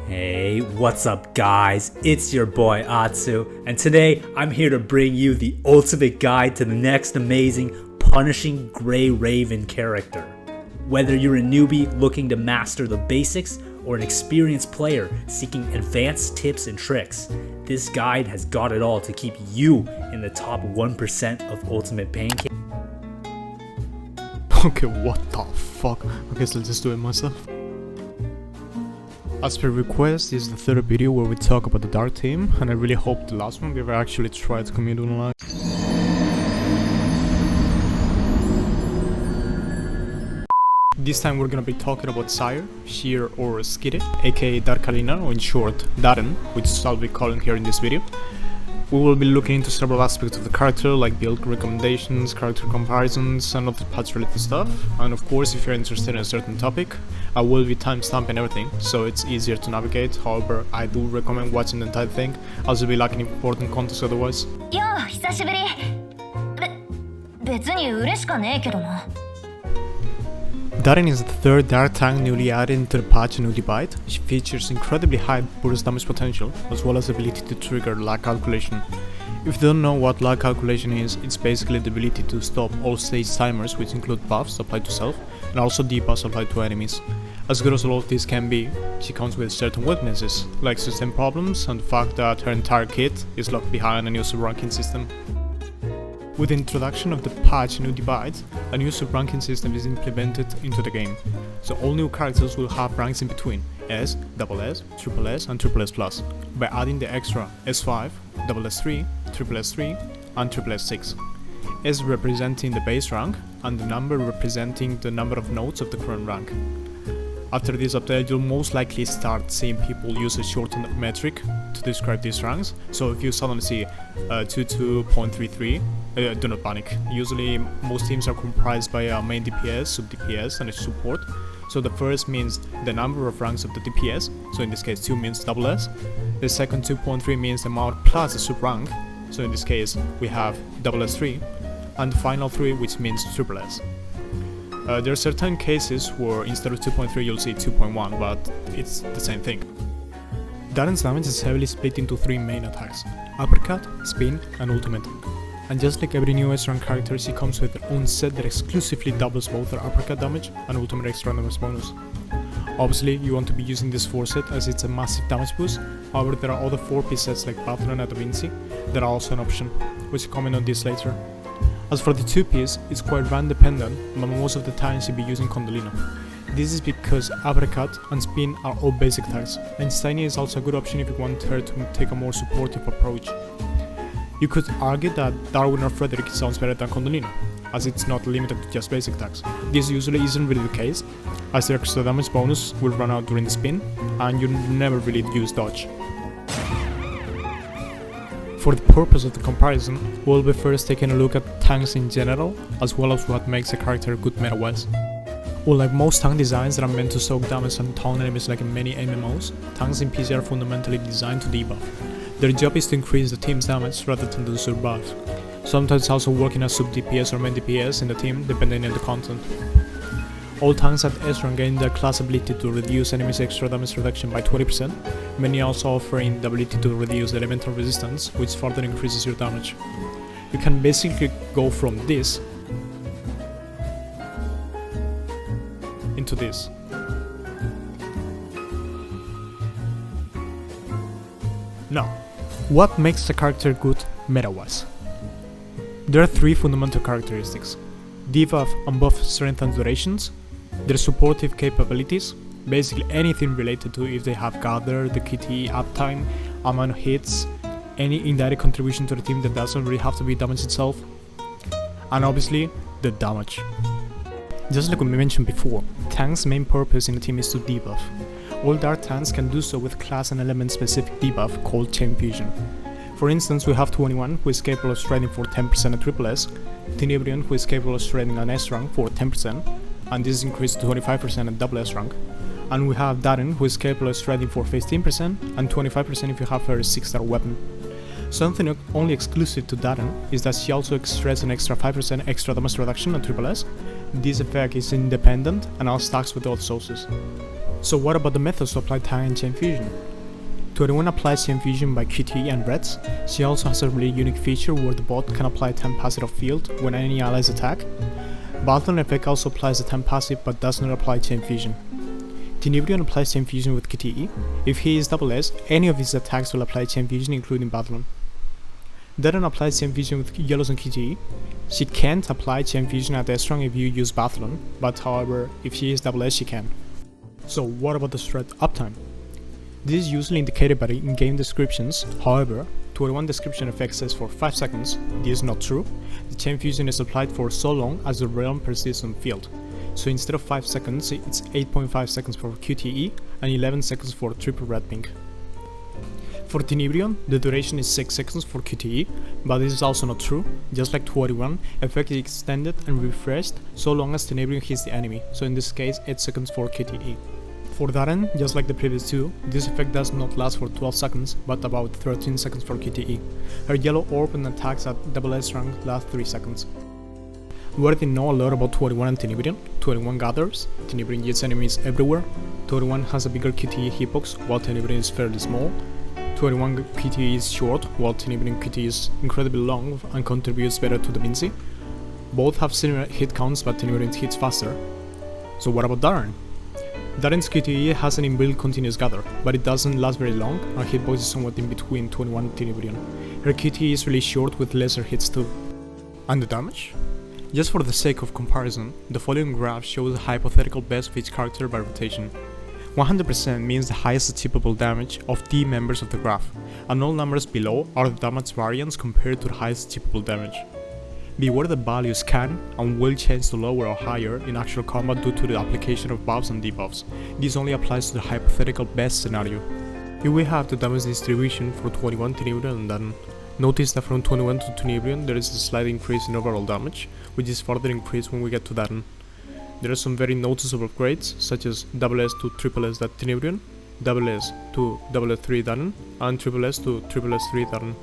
Hey, what's up guys? It's your boy Atsu, and today I'm here to bring you the ultimate guide to the next amazing, punishing Grey Raven character. Whether you're a newbie looking to master the basics, or an experienced player seeking advanced tips and tricks, this guide has got it all to keep you in the top 1% of Ultimate Pancake. Okay, what the fuck? Okay, so I'll just do it myself. As per request, this is the third video where we talk about the Dark team, and I really hope the last one we ever actually tried to commute online. This time we're gonna be talking about Scire, Scire or Scire, aka Darkalina, or in short, Darren, which I'll be calling here in this video. We will be looking into several aspects of the character, like build recommendations, character comparisons, and other patch related stuff. And of course, if you're interested in a certain topic, I will be timestamping everything, so it's easier to navigate. However, I do recommend watching the entire thing, as you'll be lacking important context otherwise. Yo, 久しぶり。別に嬉しかねえけどな。Darren is the third Dark tank newly added into the patch New Divide. She features incredibly high burst damage potential, as well as the ability to trigger lag calculation. If you don't know what lag calculation is, it's basically the ability to stop all stage timers, which include buffs applied to self, and also debuffs applied to enemies. As good as all of this can be, she comes with certain weaknesses, like system problems and the fact that her entire kit is locked behind a new sub-ranking system. With the introduction of the patch New Divide, a new sub-ranking system is implemented into the game, so all new characters will have ranks in between S, SS, SSS and SSS+, by adding the extra S5, SS3, SSS3 and SSS6. S representing the base rank, and the number representing the number of nodes of the current rank. After this update, you'll most likely start seeing people use a shortened metric to describe these ranks, so if you suddenly see 22.33, do not panic. Usually most teams are comprised by a main DPS, sub-DPS and a support, so the first means the number of ranks of the DPS, so in this case 2 means SS, the second 2.3 means the amount plus the sub-rank, so in this case we have SS3, and the final 3 which means SSS. There are certain cases where instead of 2.3 you'll see 2.1, but it's the same thing. Darren's damage is heavily split into 3 main attacks: Uppercut, Spin and Ultimate. And just like every new S-rank character, she comes with her own set that exclusively doubles both her Uppercut damage and Ultimate extra damage bonus. Obviously, you want to be using this 4 set as it's a massive damage boost, however there are other 4-piece sets like Battle and Da Vinci that are also an option, which I'll comment on this later. As for the 2-piece, it's quite run dependent, but most of the time you'll be using Condolino. This is because Uppercut and Spin are all basic attacks, and Tiny is also a good option if you want her to take a more supportive approach. You could argue that Darwin or Frederick sounds better than Condolino, as it's not limited to just basic attacks. This usually isn't really the case, as the extra damage bonus will run out during the spin, and you never really use dodge. For the purpose of the comparison, we'll be first taking a look at tanks in general, as well as what makes a character good meta-wise. Unlike most tank designs that are meant to soak damage and taunt enemies like in many MMOs, tanks in PC are fundamentally designed to debuff. Their job is to increase the team's damage rather than to survive, sometimes also working as sub-DPS or main DPS in the team depending on the content. All tanks at S-rank gain the class ability to reduce enemies' extra damage reduction by 20%, many also offering the ability to reduce the elemental resistance, which further increases your damage. You can basically go from this into this. Now, what makes a character good meta-wise? There are 3 fundamental characteristics: debuff and buff strength and durations, their supportive capabilities, basically anything related to if they have gather, the KT, uptime, amount of hits, any indirect contribution to the team that doesn't really have to be damage itself, and obviously the damage. Just like we mentioned before, tank's main purpose in the team is to debuff. All Dark tanks can do so with class and element specific debuff called Chain Fusion. For instance, we have 21, who is capable of shredding for 10% at triple S, Tenebrion, who is capable of shredding on S rank for 10%, and this is increased to 25% at double S rank. And we have Darren, who is capable of shredding for 15% and 25% if you have her 6-star weapon. Something only exclusive to Darren is that she also shreds an extra 5% extra damage reduction on triple S. This effect is independent and all stacks with all sources. So what about the methods to apply Tang and Chain Fusion? 21 applies Chain Fusion by QTE and Reds. She also has a really unique feature where the bot can apply 10 passive of field when any allies attack. Balthon effect also applies the 10 passive but does not apply Chain Fusion. Tenebrion applies Chain Fusion with QTE. If he is double S, any of his attacks will apply Chain Fusion including Balthon. Darren applies Chain Fusion with Yellows and QTE. She can't apply Chain Fusion at S-Rank if you use Balthon, but however, if she is double S she can. So what about the shred uptime? This is usually indicated by the in-game descriptions, however, 21 description effect says for 5 seconds, this is not true. The Chain Fusion is applied for so long as the realm persists on field. So instead of 5 seconds, it's 8.5 seconds for QTE and 11 seconds for triple red ping. For Tenebrion, the duration is 6 seconds for QTE, but this is also not true. Just like 21, effect is extended and refreshed so long as Tenebrion hits the enemy, so in this case 8 seconds for QTE. For Darren, just like the previous two, this effect does not last for 12 seconds, but about 13 seconds for QTE. Her yellow orb and attacks at double S rank last 3 seconds. We already know a lot about 21 and Tenebrion. 21 gathers, Tenebrion gets enemies everywhere, 21 has a bigger QTE hitbox while Tenebrion is fairly small, 21 QTE is short while Tenebrion QTE is incredibly long and contributes better to the Vinci. Both have similar hit counts but Tenebrion hits faster. So what about Darren? Darren's QTE has an inbuilt continuous gather, but it doesn't last very long, and hitbox is somewhat in between 21 and Tenebrion. Her QTE is really short with lesser hits too. And the damage? Just for the sake of comparison, the following graph shows the hypothetical best of each character by rotation. 100% means the highest achievable damage of the members of the graph, and all numbers below are the damage variance compared to the highest achievable damage. Beware that values can and will change to lower or higher in actual combat due to the application of buffs and debuffs. This only applies to the hypothetical best scenario. Here we have the damage distribution for 21 Tenebrion and Darren. Notice that from 21 to Tenebrion there is a slight increase in overall damage, which is further increased when we get to Darren. There are some very noticeable upgrades, such as SS to SSS that Tenebrion, SS to SS3 Darren, and SSS to SSS3 Darren.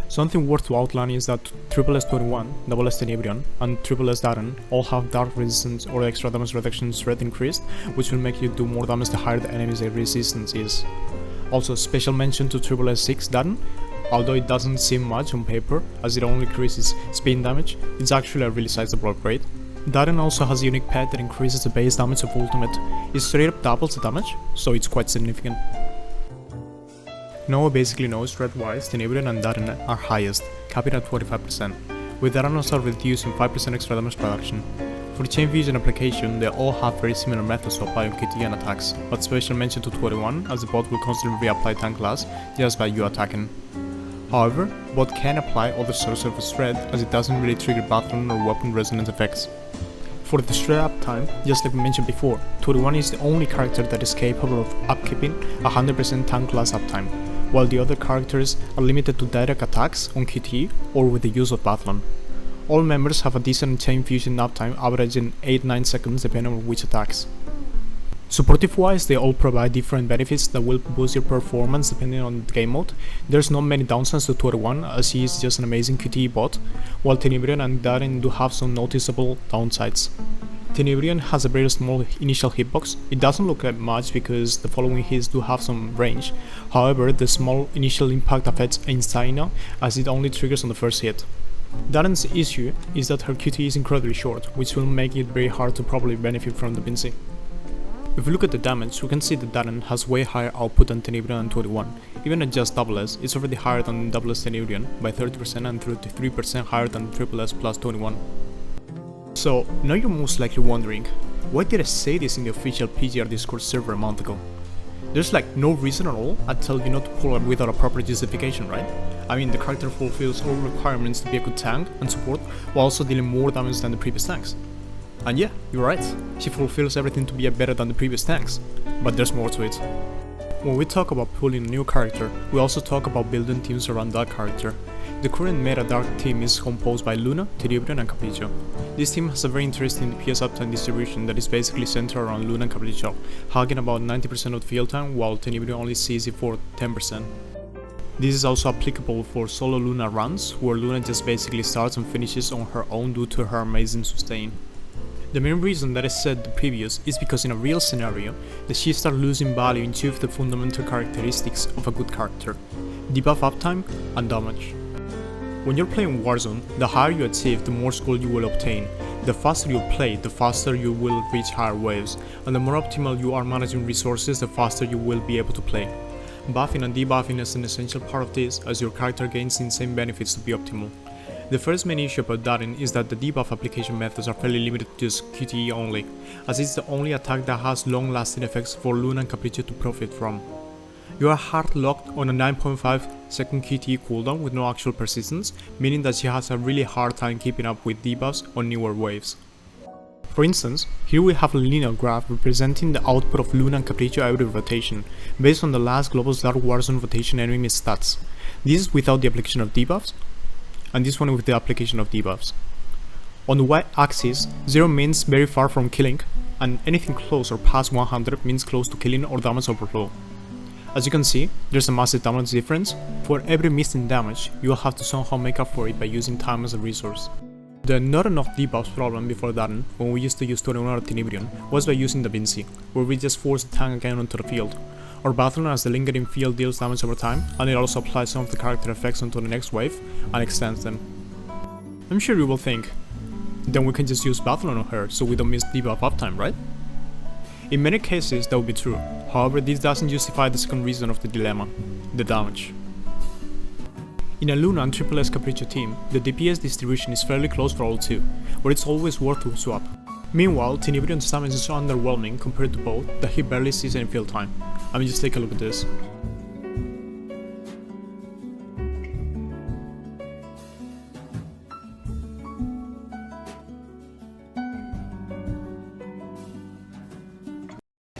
Something worth to outline is that SSS21, SS Tenebrion, and SSS Darren all have dark resistance or extra damage reduction threat increased, which will make you do more damage the higher the enemy's resistance is. Also, special mention to SSS6 Darren. Although it doesn't seem much on paper, as it only increases spin damage, it's actually a really sizable upgrade. Darren also has a unique pet that increases the base damage of ultimate. It straight up doubles the damage, so it's quite significant. Now we basically know threat-wise, Tenebrion and Darren are highest, capping at 25%, with Darren also reducing 5% extra damage reduction. For the Chain Fusion application, they all have very similar methods to apply on QTE and attacks, but special mention to 21 as the bot will constantly reapply tank class just by you attacking. However, bot can apply other sources of shred as it doesn't really trigger battlefield or weapon resonance effects. For the shred uptime, just like we mentioned before, 21 is the only character that is capable of upkeeping 100% tank class uptime, while the other characters are limited to direct attacks on QTE or with the use of Bathlon. All members have a decent Chain Fusion uptime averaging 8-9 seconds depending on which attacks. Supportive wise, they all provide different benefits that will boost your performance depending on the game mode. There's not many downsides to 21 as he is just an amazing QTE bot, while Tenebrion and Darren do have some noticeable downsides. Tenebrion has a very small initial hitbox. It doesn't look like much because the following hits do have some range. However, the small initial impact affects Insina as it only triggers on the first hit. Darren's issue is that her QTE is incredibly short, which will make it very hard to properly benefit from the Vinci. If we look at the damage, we can see that Darren has way higher output than Tenebrion and 21. Even at just SS, it's already higher than SS Tenebrion by 30% and 33% higher than SSS plus 21. So, now you're most likely wondering, why did I say this in the official PGR Discord server a month ago? There's like no reason at all I tell you not to pull it without a proper justification, right? I mean, the character fulfills all requirements to be a good tank and support while also dealing more damage than the previous tanks. And yeah, you're right, she fulfills everything to be better than the previous tanks, but there's more to it. When we talk about pulling a new character, we also talk about building teams around that character. The current meta Dark team is composed by Luna, Tenebrion and Capriccio. This team has a very interesting DPS uptime distribution that is basically centered around Luna and Capriccio, hogging about 90% of the field time while Tenebrion only sees it for 10%. This is also applicable for solo Luna runs, where Luna just basically starts and finishes on her own due to her amazing sustain. The main reason that I said the previous is because in a real scenario, the she starts losing value in two of the fundamental characteristics of a good character: debuff uptime and damage. When you're playing Warzone, the higher you achieve, the more gold you will obtain. The faster you play, the faster you will reach higher waves, and the more optimal you are managing resources, the faster you will be able to play. Buffing and debuffing is an essential part of this, as your character gains insane benefits to be optimal. The first main issue about Darin is that the debuff application methods are fairly limited to just QTE only, as it's the only attack that has long-lasting effects for Luna and Capriccio to profit from. You are hard locked on a 9.5 second QTE cooldown with no actual persistence, meaning that she has a really hard time keeping up with debuffs on newer waves. For instance, here we have a linear graph representing the output of Luna and Capriccio every rotation, based on the last global Dark Warzone rotation enemy stats. This is without the application of debuffs, and this one with the application of debuffs. On the y-axis, 0 means very far from killing, and anything close or past 100 means close to killing or damage overflow. As you can see, there's a massive damage difference. For every missing damage, you will have to somehow make up for it by using time as a resource. The not enough debuffs problem before that, when we used to use Tenebrion or Tenebrion, was by using Da Vinci, where we just force the tank again onto the field, or Battle as the lingering field deals damage over time, and it also applies some of the character effects onto the next wave, and extends them. I'm sure you will think, then we can just use Battle on her so we don't miss debuff uptime, right? In many cases that would be true, however this doesn't justify the second reason of the dilemma, the damage. In a Luna and SSS Capriccio team, the DPS distribution is fairly close for all two, where it's always worth to swap. Meanwhile, Tenebrion's damage is so underwhelming compared to both that he barely sees any field time. I mean, just take a look at this.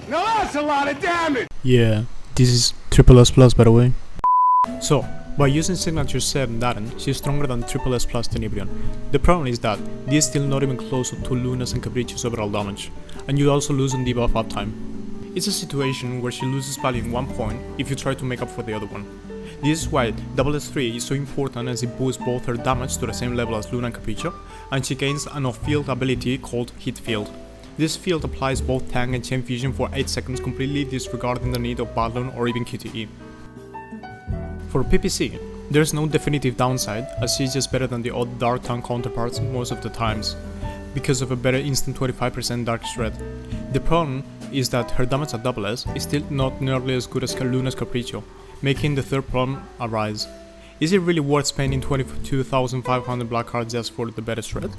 Now that's a lot of damage! Yeah, this is SSS by the way. So, by using signature 7 Darin, she's stronger than SSS plus Tenebrion. The problem is that this is still not even close to Luna's and Capriccio's overall damage, and you also lose on debuff uptime. It's a situation where she loses value in one point if you try to make up for the other one. This is why SS3 is so important, as it boosts both her damage to the same level as Luna and Capriccio, and she gains an off-field ability called Hit Field. This field applies both tank and chain fusion for 8 seconds, completely disregarding the need of Battle or even QTE. For PPC, there's no definitive downside, as she's just better than the odd Dark tank counterparts most of the times, because of a better instant 25% Dark Shred. The problem is that her damage at SS is still not nearly as good as Luna's Capriccio, making the third problem arise. Is it really worth spending 22,500 black cards just for the better shred?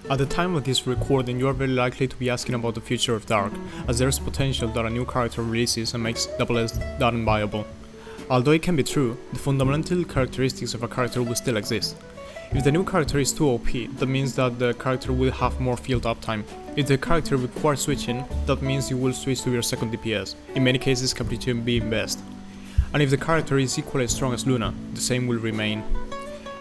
At the time of this recording, you are very likely to be asking about the future of Dark, as there is potential that a new character releases and makes SS that unviable. Although it can be true, the fundamental characteristics of a character will still exist. If the new character is too OP, that means that the character will have more field uptime. If the character requires switching, that means you will switch to your second DPS, in many cases Capriccio being best. And if the character is equally as strong as Luna, the same will remain.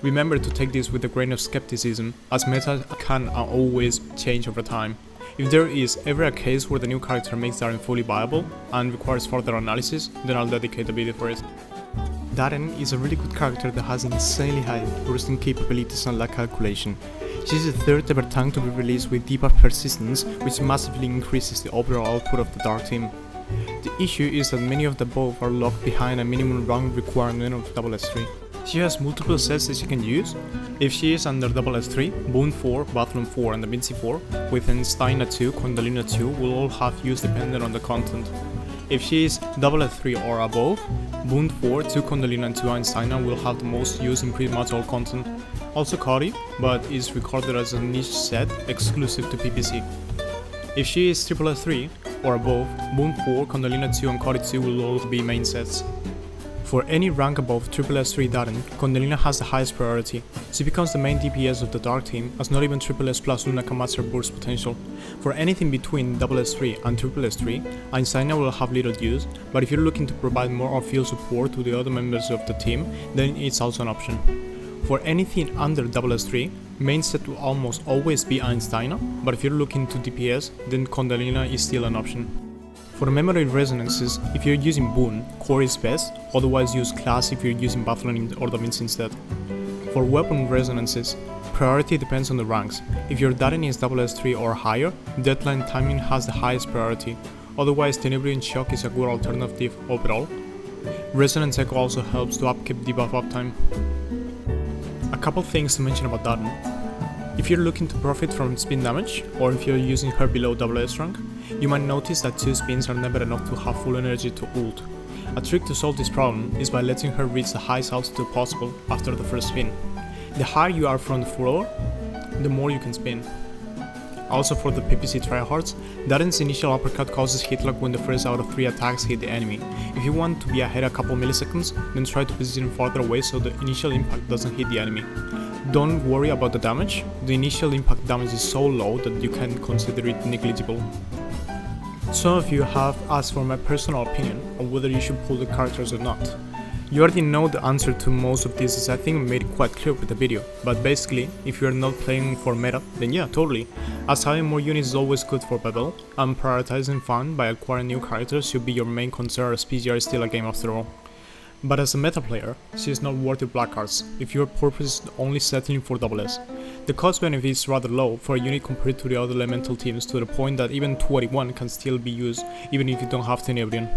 Remember to take this with a grain of skepticism, as meta can always change over time. If there is ever a case where the new character makes Darin fully viable and requires further analysis, then I'll dedicate a video for it. Darin is a really good character that has insanely high bursting capabilities and lag calculation. She's the third ever tank to be released with debuff persistence, which massively increases the overall output of the Dark team. The issue is that many of the above are locked behind a minimum rank requirement of SS3. She has multiple sets that she can use. If she is under SS3, Boon 4, Bathlon 4 and Da Vinci 4, with Steina 2, Kondalina 2 will all have use dependent on the content. If she is SS3 or above, Boon 4, 2 Kondalina and 2 Einsteiner will have the most use in pretty much all content. Also Kari, but is recorded as a niche set exclusive to PPC. If she is SS3 or above, Boon 4, Kondalina 2 and Kari 2 will all be main sets. For any rank above SSS3 Darren, Condelina has the highest priority. She becomes the main DPS of the Dark team, as not even SSS plus Luna can match her burst potential. For anything between SS3 and SSS3, Einsteina will have little use, but if you're looking to provide more off-field support to the other members of the team, then it's also an option. For anything under SS3, main set will almost always be Einsteina, but if you're looking to DPS, then Condelina is still an option. For memory resonances, if you're using Boon, Core is best, otherwise use Class if you're using Buffalo or Da Vinci instead. For weapon resonances, priority depends on the ranks. If your Darren is SS3 or higher, Deadline Timing has the highest priority, otherwise Tenebrion Shock is a good alternative overall. Resonance Echo also helps to upkeep debuff uptime. A couple things to mention about Darren. If you're looking to profit from spin damage, or if you're using her below SS rank, you might notice that 2 spins are never enough to have full energy to ult. A trick to solve this problem is by letting her reach the highest altitude possible after the first spin. The higher you are from the floor, the more you can spin. Also for the PPC tryhards, Darren's initial uppercut causes hit lag when the first out of 3 attacks hit the enemy. If you want to be ahead a couple milliseconds, then try to position farther away so the initial impact doesn't hit the enemy. Don't worry about the damage, the initial impact damage is so low that you can consider it negligible. Some of you have asked for my personal opinion on whether you should pull the characters or not. You already know the answer to most of this, as I think I made it quite clear with the video, but basically, if you are not playing for meta, then yeah, totally. As having more units is always good for Babel, and prioritizing fun by acquiring new characters should be your main concern, as PGR is still a game after all. But as a meta player, she is not worth the black cards, if your purpose is only settling for SS. The cost benefit is rather low for a unit compared to the other elemental teams, to the point that even 281 can still be used even if you don't have Tenebrion.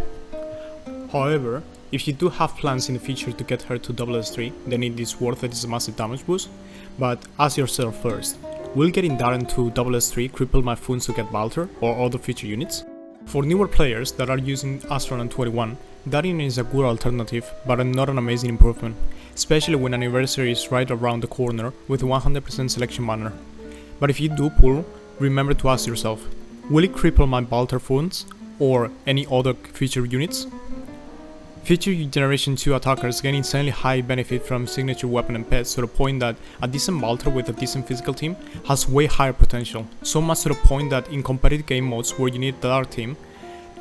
However, if you do have plans in the future to get her to SS3, then it is worth it as a massive damage boost, but ask yourself first, will getting Darren to SS3 cripple my funds to get Balter or other future units? For newer players that are using Astron and 281, Darren is a good alternative, but not an amazing improvement, especially when Anniversary is right around the corner with 100% selection banner. But if you do pull, remember to ask yourself, will it cripple my Balter funds or any other future units? Future Generation 2 attackers gain insanely high benefit from signature weapon and pets, to the point that a decent Balter with a decent physical team has way higher potential, so much to the point that in competitive game modes where you need the Dark team,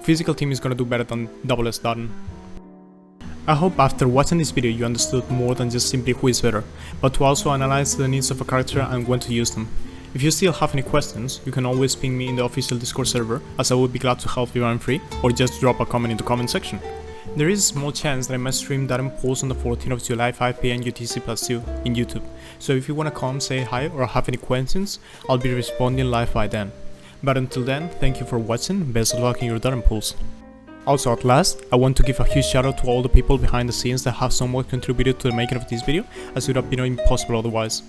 physical team is gonna do better than SS Darren. I hope after watching this video you understood more than just simply who is better, but to also analyze the needs of a character and when to use them. If you still have any questions, you can always ping me in the official Discord server, as I would be glad to help you run free, or just drop a comment in the comment section. There is a small chance that I might stream Darren Pulse on the 14th of July 5 PM UTC+2 in YouTube, so if you wanna come say hi or have any questions, I'll be responding live by then. But until then, thank you for watching, best of luck in your Darren Pulse. Also at last, I want to give a huge shout out to all the people behind the scenes that have somewhat contributed to the making of this video, as it would have been impossible otherwise.